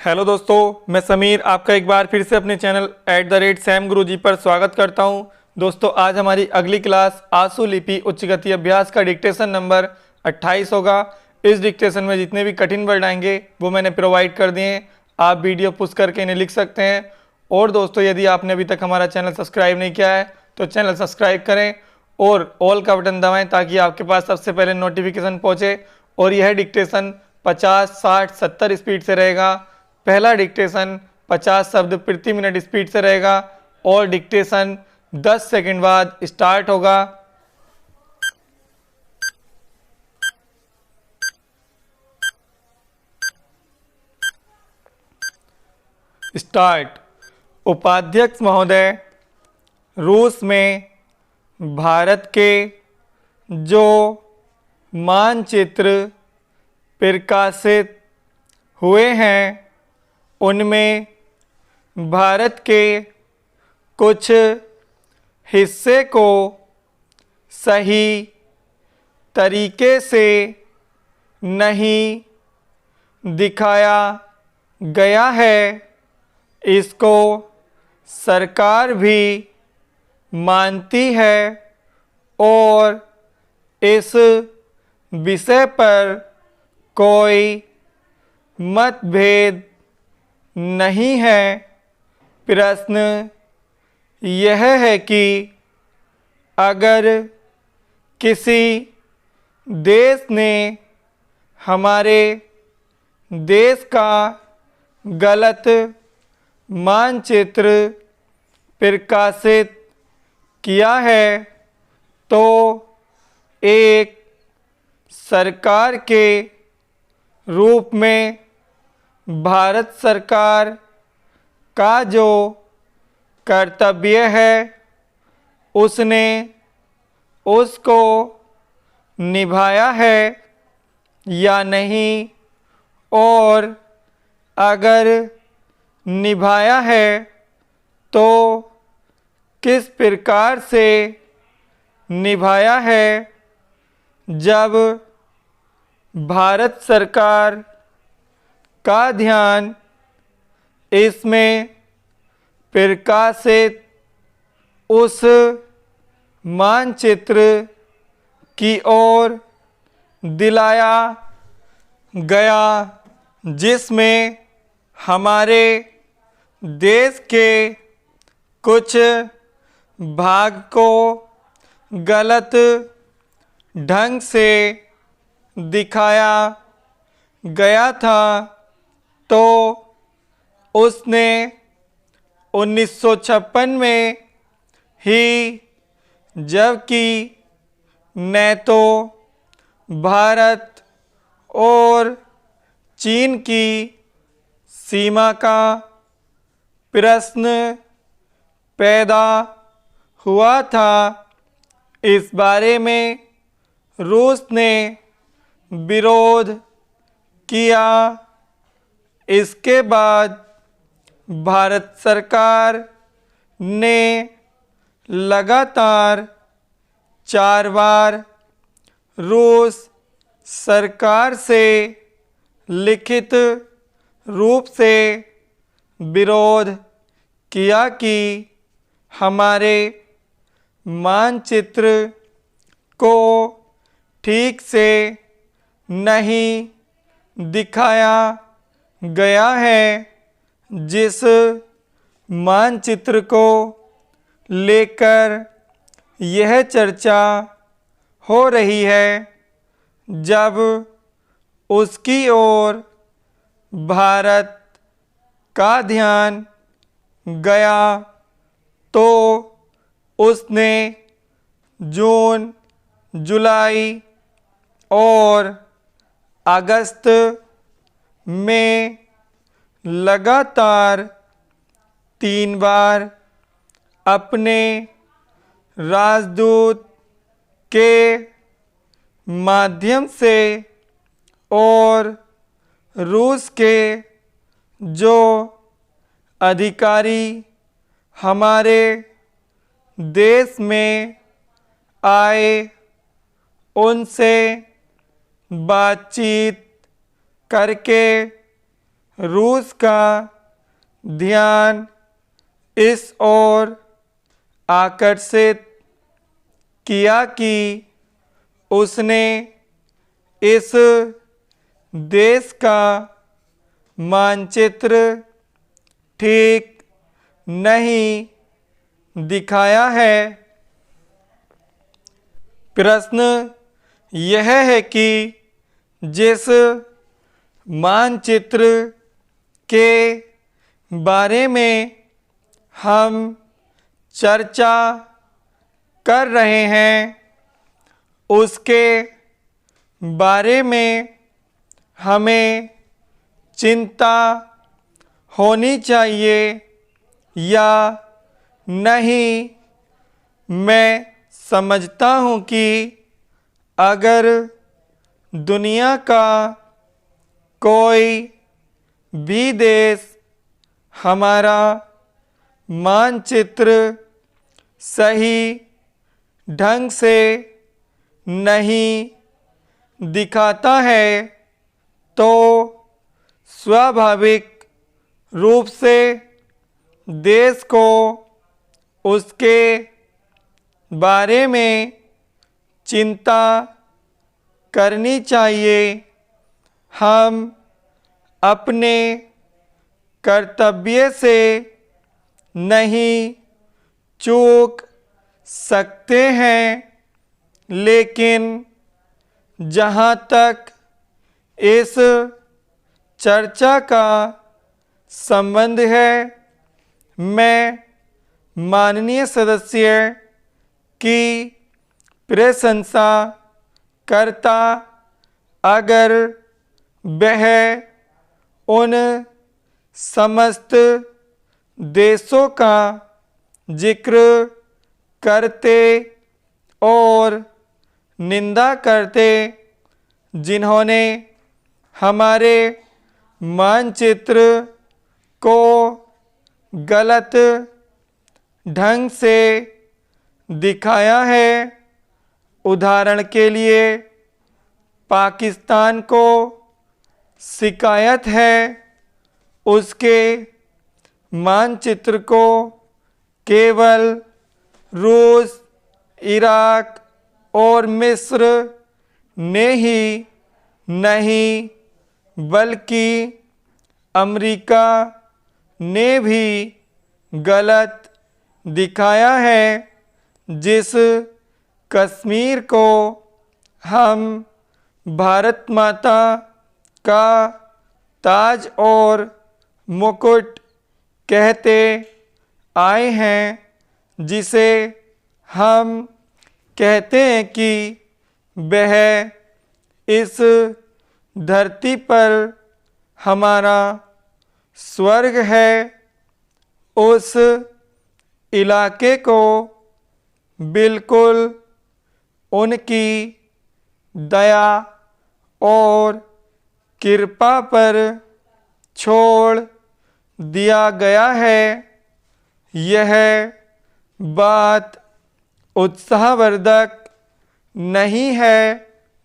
Hello दोस्तों, मैं समीर आपका एक बार फिर से अपने चैनल @SAM गुरुजी पर स्वागत करता हूं। दोस्तों, आज हमारी अगली क्लास आंसू लिपि उच्च गति अभ्यास का डिक्टेशन नंबर 28 होगा। इस डिक्टेशन में जितने भी कठिन वर्ड आएंगे वो मैंने प्रोवाइड कर दिए हैं। आप वीडियो पुश करके इन्हें लिख सकते हैं। और दोस्तों, यदि आपने अभी तक हमारा चैनल सब्सक्राइब नहीं किया है तो चैनल सब्सक्राइब करें और ऑल का बटन दबाएँ ताकि आपके पास सबसे पहले नोटिफिकेशन पहुँचे। और यह डिक्टेशन 50, 60, 70 स्पीड से रहेगा। पहला डिक्टेशन 50 शब्द प्रति मिनट स्पीड से रहेगा और डिक्टेशन 10 सेकंड बाद स्टार्ट होगा। स्टार्ट। उपाध्यक्ष महोदय, रूस में भारत के जो मानचित्र प्रकाशित हुए हैं उनमें भारत के कुछ हिस्से को सही तरीके से नहीं दिखाया गया है। इसको सरकार भी मानती है और इस विषय पर कोई मतभेद नहीं है। प्रश्न यह है कि अगर किसी देश ने हमारे देश का गलत मानचित्र प्रकाशित किया है तो एक सरकार के रूप में भारत सरकार का जो कर्तव्य है उसने उसको निभाया है या नहीं, और अगर निभाया है तो किस प्रकार से निभाया है। जब भारत सरकार का ध्यान इसमें प्रकाशित उस मानचित्र की ओर दिलाया गया जिसमें हमारे देश के कुछ भाग को गलत ढंग से दिखाया गया था, तो उसने 1956 में ही, जबकि न तो भारत और चीन की सीमा का प्रश्न पैदा हुआ था, इस बारे में रूस ने विरोध किया। इसके बाद भारत सरकार ने लगातार 4 बार रूस सरकार से लिखित रूप से विरोध किया कि हमारे मानचित्र को ठीक से नहीं दिखाया गया है। जिस मानचित्र को लेकर यह चर्चा हो रही है, जब उसकी ओर भारत का ध्यान गया तो उसने जून, जुलाई और अगस्त में लगातार 3 बार अपने राजदूत के माध्यम से और रूस के जो अधिकारी हमारे देश में आए उनसे बातचीत करके रूस का ध्यान इस ओर आकर्षित किया कि उसने इस देश का मानचित्र ठीक नहीं दिखाया है। प्रश्न यह है कि जिस मानचित्र के बारे में हम चर्चा कर रहे हैं उसके बारे में हमें चिंता होनी चाहिए या नहीं। मैं समझता हूँ कि अगर दुनिया का कोई भी देश हमारा मानचित्र सही ढंग से नहीं दिखाता है तो स्वाभाविक रूप से देश को उसके बारे में चिंता करनी चाहिए। हम अपने कर्तव्य से नहीं चूक सकते हैं, लेकिन जहाँ तक इस चर्चा का संबंध है, मैं माननीय सदस्य की प्रशंसा करता अगर वह उन समस्त देशों का जिक्र करते और निंदा करते जिन्होंने हमारे मानचित्र को गलत ढंग से दिखाया है। उदाहरण के लिए पाकिस्तान को शिकायत है उसके मानचित्र को केवल रूस, इराक और मिस्र ने ही नहीं बल्कि अमेरिका ने भी गलत दिखाया है। जिस कश्मीर को हम भारत माता का ताज और मुकुट कहते आए हैं, जिसे हम कहते हैं कि वह इस धरती पर हमारा स्वर्ग है, उस इलाके को बिल्कुल उनकी दया और कृपा पर छोड़ दिया गया है। यह बात उत्साहवर्धक नहीं है।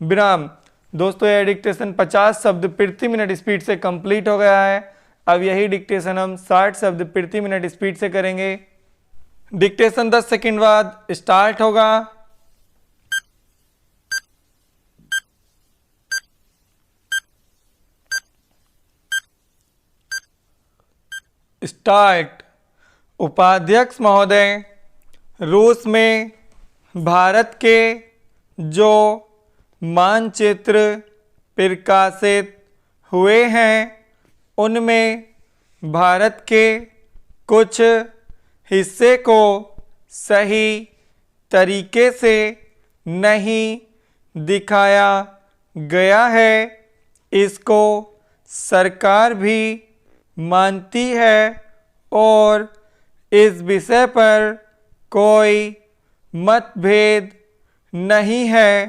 विराम। दोस्तों, यह डिक्टेशन 50 शब्द प्रति मिनट स्पीड से कंप्लीट हो गया है। अब यही डिक्टेशन हम 60 शब्द प्रति मिनट स्पीड से करेंगे। डिक्टेशन 10 सेकंड बाद स्टार्ट होगा। स्टार्ट। उपाध्यक्ष महोदय, रूस में भारत के जो मानचित्र प्रकाशित हुए हैं उनमें भारत के कुछ हिस्से को सही तरीके से नहीं दिखाया गया है। इसको सरकार भी मानती है और इस विषय पर कोई मतभेद नहीं है।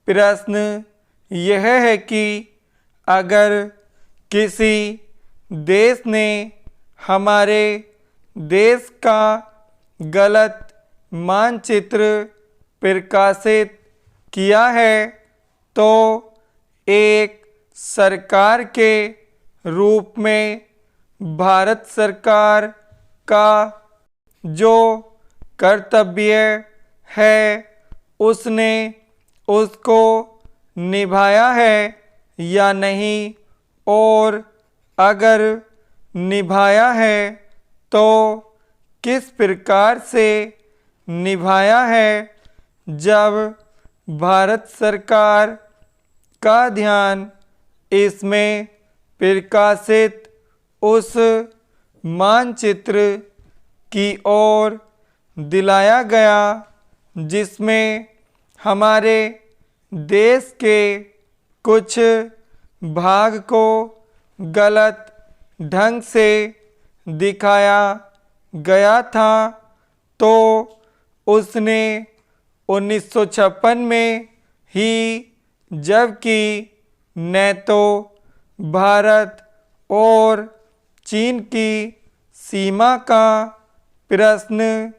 प्रश्न यह है कि अगर किसी देश ने हमारे देश का गलत मानचित्र प्रकाशित किया है तो एक सरकार के रूप में भारत सरकार का जो कर्तव्य है उसने उसको निभाया है या नहीं, और अगर निभाया है तो किस प्रकार से निभाया है। जब भारत सरकार का ध्यान इसमें प्रकाशित उस मानचित्र की ओर दिलाया गया जिसमें हमारे देश के कुछ भाग को गलत ढंग से दिखाया गया था, तो उसने 1956 में ही, जबकि न तो भारत और चीन की सीमा का प्रश्न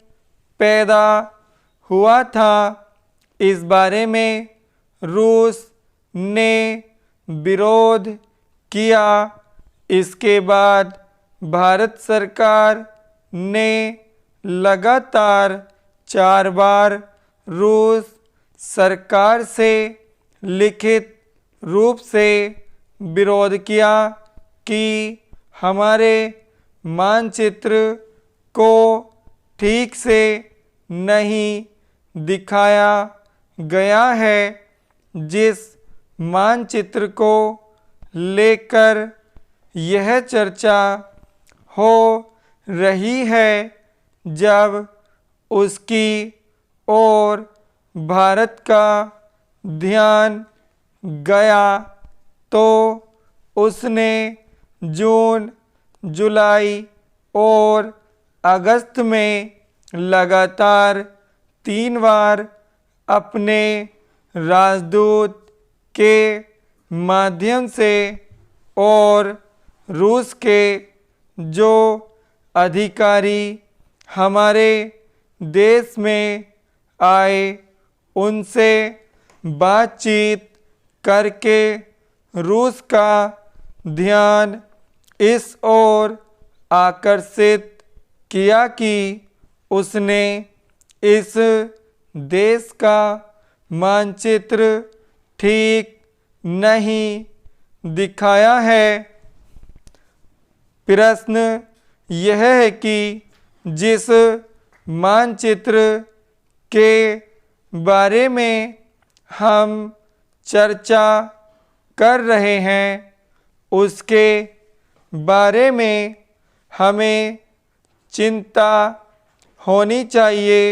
पैदा हुआ था, इस बारे में रूस ने विरोध किया। इसके बाद भारत सरकार ने लगातार 4 बार रूस सरकार से लिखित रूप से विरोध किया कि हमारे मानचित्र को ठीक से नहीं दिखाया गया है। जिस मानचित्र को लेकर यह चर्चा हो रही है, जब उसकी ओर भारत का ध्यान गया तो उसने जून, जुलाई और अगस्त में लगातार 3 बार अपने राजदूत के माध्यम से और रूस के जो अधिकारी हमारे देश में आए उनसे बातचीत करके रूस का ध्यान इस ओर आकर्षित किया कि उसने इस देश का मानचित्र ठीक नहीं दिखाया है। प्रश्न यह है कि जिस मानचित्र के बारे में हम चर्चा कर रहे हैं उसके बारे में हमें चिंता होनी चाहिए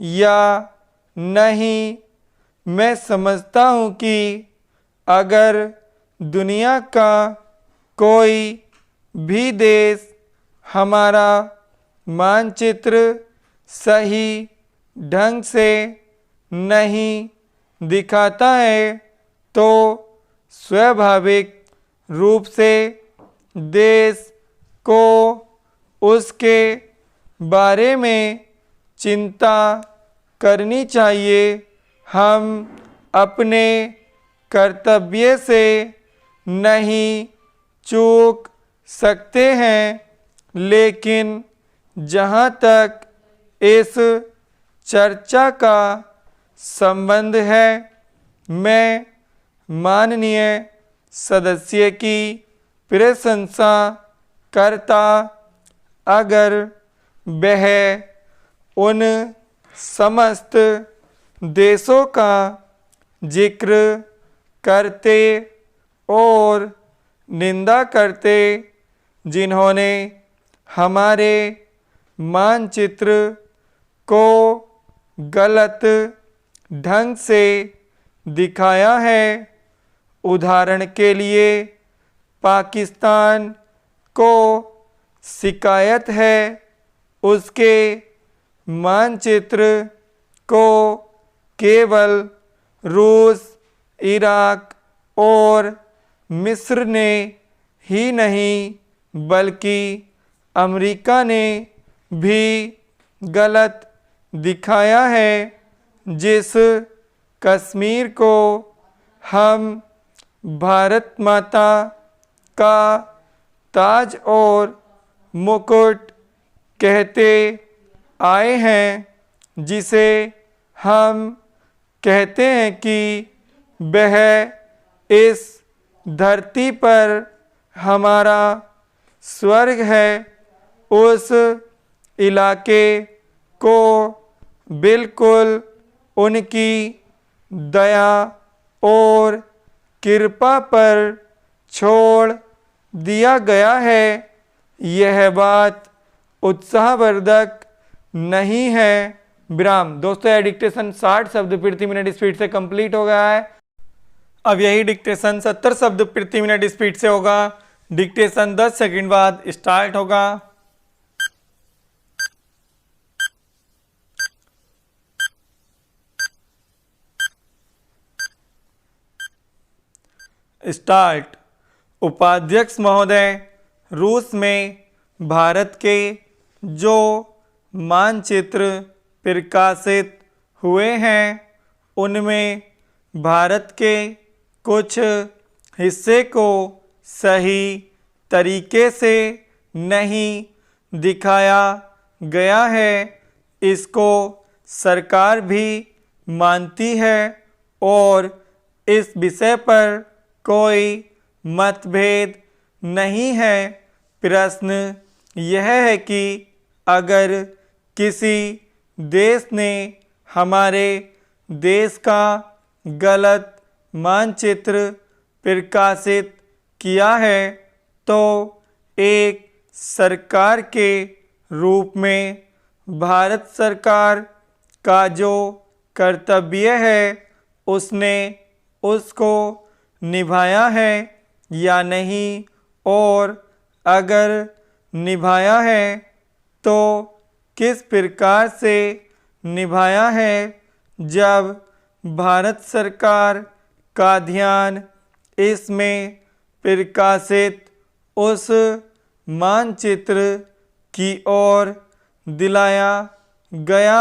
या नहीं। मैं समझता हूँ कि अगर दुनिया का कोई भी देश हमारा मानचित्र सही ढंग से नहीं दिखाता है तो स्वाभाविक रूप से देश को उसके बारे में चिंता करनी चाहिए। हम अपने कर्तव्य से नहीं चूक सकते हैं, लेकिन जहाँ तक इस चर्चा का संबंध है, मैं माननीय सदस्य की प्रशंसा करता अगर वह उन समस्त देशों का जिक्र करते और निंदा करते जिन्होंने हमारे मानचित्र को गलत ढंग से दिखाया है। उदाहरण के लिए पाकिस्तान को शिकायत है उसके मानचित्र को केवल रूस, इराक और मिस्र ने ही नहीं बल्कि अमेरिका ने भी गलत दिखाया है। जिस कश्मीर को हम भारत माता का ताज और मुकुट कहते आए हैं, जिसे हम कहते हैं कि वह इस धरती पर हमारा स्वर्ग है, उस इलाके को बिल्कुल उनकी दया और कृपा पर छोड़ दिया गया है। यह बात उत्साहवर्धक नहीं है। विराम। दोस्तों, यह डिक्टेशन 60 शब्द प्रति मिनट स्पीड से कंप्लीट हो गया है। अब यही डिक्टेशन 70 शब्द प्रति मिनट स्पीड से होगा। डिक्टेशन 10 सेकंड बाद स्टार्ट होगा। स्टार्ट। उपाध्यक्ष महोदय, रूस में भारत के जो मानचित्र प्रकाशित हुए हैं, उनमें भारत के कुछ हिस्से को सही तरीके से नहीं दिखाया गया है। इसको सरकार भी मानती है और इस विषय पर कोई मतभेद नहीं है। प्रश्न यह है कि अगर किसी देश ने हमारे देश का गलत मानचित्र प्रकाशित किया है, तो एक सरकार के रूप में भारत सरकार का जो कर्तव्य है, उसने उसको निभाया है या नहीं, और अगर निभाया है तो किस प्रकार से निभाया है। जब भारत सरकार का ध्यान इसमें प्रकाशित उस मानचित्र की ओर दिलाया गया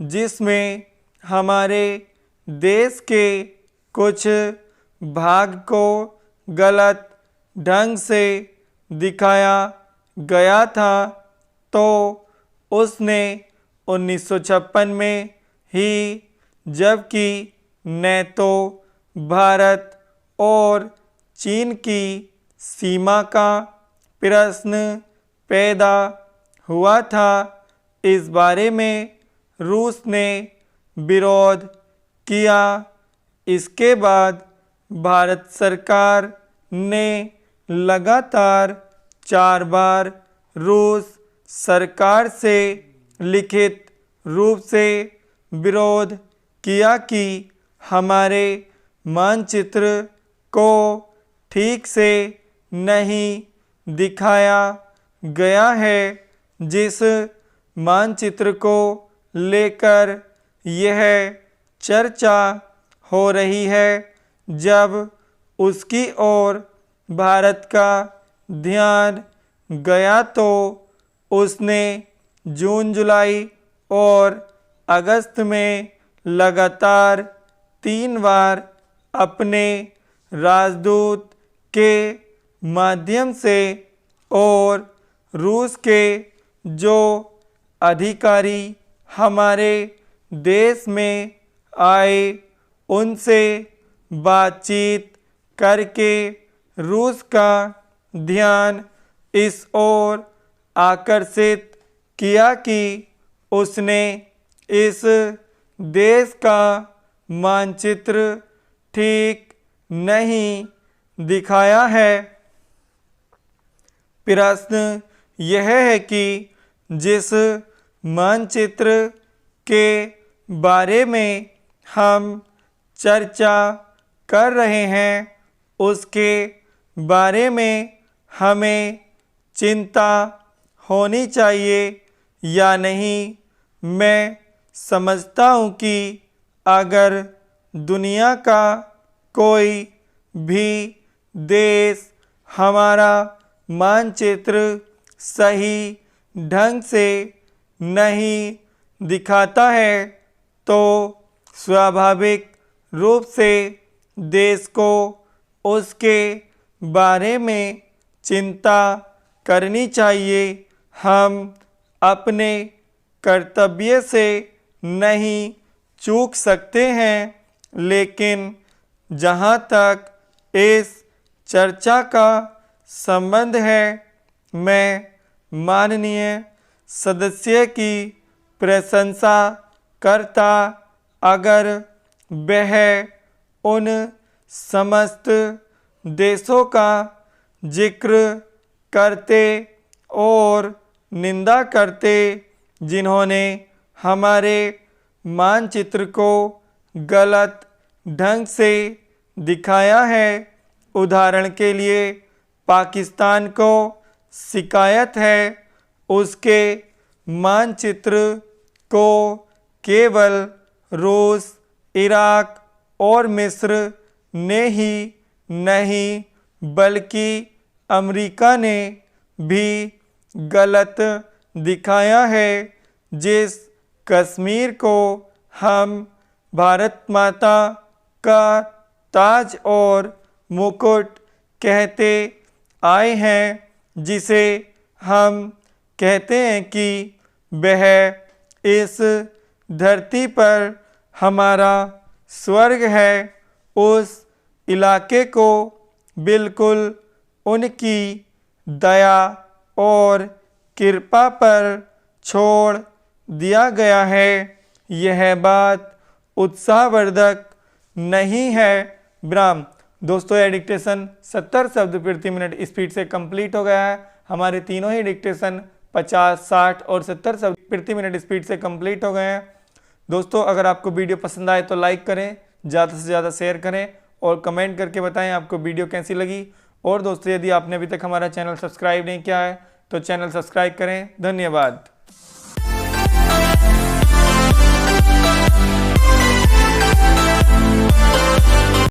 जिसमें हमारे देश के कुछ भाग को गलत ढंग से दिखाया गया था, तो उसने 1956 में ही, जबकि न तो भारत और चीन की सीमा का प्रश्न पैदा हुआ था, इस बारे में रूस ने विरोध किया। इसके बाद भारत सरकार ने लगातार 4 बार रूस सरकार से लिखित रूप से विरोध किया कि हमारे मानचित्र को ठीक से नहीं दिखाया गया है। जिस मानचित्र को लेकर यह चर्चा हो रही है, जब उसकी ओर भारत का ध्यान गया तो उसने जून, जुलाई और अगस्त में लगातार 3 बार अपने राजदूत के माध्यम से और रूस के जो अधिकारी हमारे देश में आए, उनसे बातचीत करके रूस का ध्यान इस ओर आकर्षित किया कि उसने इस देश का मानचित्र ठीक नहीं दिखाया है। प्रश्न यह है कि जिस मानचित्र के बारे में हम चर्चा कर रहे हैं, उसके बारे में हमें चिंता होनी चाहिए या नहीं। मैं समझता हूँ कि अगर दुनिया का कोई भी देश हमारा मानचित्र सही ढंग से नहीं दिखाता है, तो स्वाभाविक रूप से देश को उसके बारे में चिंता करनी चाहिए। हम अपने कर्तव्य से नहीं चूक सकते हैं, लेकिन जहाँ तक इस चर्चा का संबंध है, मैं माननीय सदस्य की प्रशंसा करता अगर वह उन समस्त देशों का जिक्र करते और निंदा करते जिन्होंने हमारे मानचित्र को गलत ढंग से दिखाया है। उदाहरण के लिए पाकिस्तान को शिकायत है उसके मानचित्र को केवल रूस, इराक और मिस्र ने ही नहीं बल्कि अमेरिका ने भी गलत दिखाया है। जिस कश्मीर को हम भारत माता का ताज और मुकुट कहते आए हैं, जिसे हम कहते हैं कि वह इस धरती पर हमारा स्वर्ग है, उस इलाके को बिल्कुल उनकी दया और कृपा पर छोड़ दिया गया है। यह बात उत्साहवर्धक नहीं है। विराम। दोस्तों, यह डिक्टेशन 70 शब्द प्रति मिनट स्पीड से कंप्लीट हो गया है। हमारे तीनों ही डिक्टेशन 50, 60 और 70 शब्द प्रति मिनट स्पीड से कंप्लीट हो गए हैं। दोस्तों, अगर आपको वीडियो पसंद आए तो लाइक करें, ज़्यादा से ज़्यादा शेयर करें और कमेंट करके बताएं आपको वीडियो कैसी लगी। और दोस्तों, यदि आपने अभी तक हमारा चैनल सब्सक्राइब नहीं किया है तो चैनल सब्सक्राइब करें। धन्यवाद।